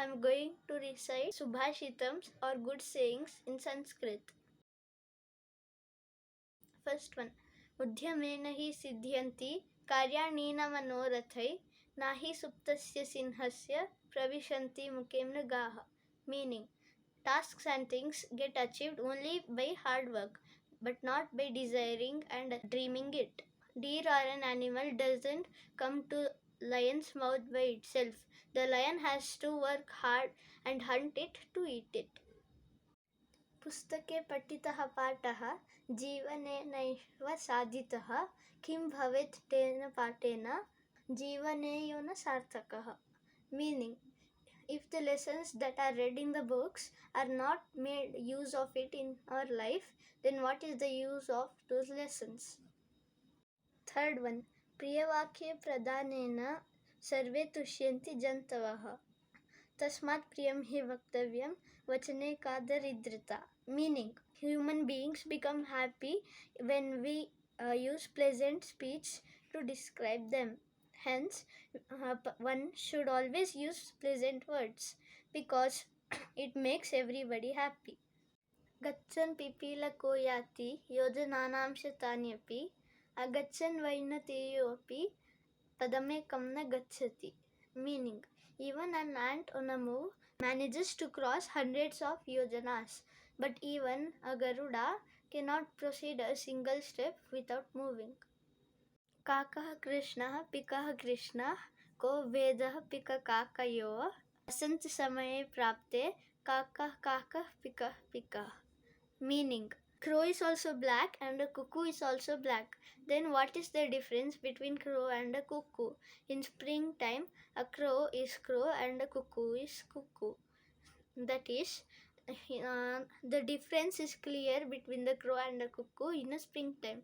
I am going to recite Subhashitams or good sayings in Sanskrit. First one. उद्यमेन हि सिद्ध्यन्ति कार्याणि न मनोरथै नाहि सुप्तस्य सिंहस्य प्रविशन्ति मुखे मृगाः. Meaning, tasks and things get achieved only by hard work, but not by desiring and dreaming it. Deer or an animal doesn't come to lion's mouth by itself. The lion has to work hard and hunt it to eat it. पुस्तके पठितः पाठः जीवने नैव साधितः किं भवेत् तेन पाठेन जीवनेयो न सार्थकः. Meaning, if the lessons that are read in the books are not made use of it in our life, then what is the use of those lessons? Third one. प्रियवाक्ये प्रदानेन सर्वे तुष्यन्ति जन्तवः तस्मात् प्रियं हि वक्तव्यं वचने का दरिद्रता. Meaning, human beings become happy when we use pleasant speech to describe them. Hence, one should always use pleasant words because it makes everybody happy. गच्छन् पिपीलको याति योजनानां शतान्यपि अगच्छन् वैनतेयोऽपि पदमेकं न गच्छति. Meaning, even an ant on a move manages to cross hundreds of yojanas, but even a Garuda cannot proceed a single step without moving. Kakah Krishnah Pikah Krishnah Ko Vedah Pikakakayo Sant Samaye Prapte Kakah Kakah Pikah Pikah. Meaning, crow is also black and a cuckoo is also black. Then what is the difference between crow and a cuckoo? In springtime, a crow is crow and a cuckoo is cuckoo. That is, the difference is clear between the crow and the cuckoo in a springtime.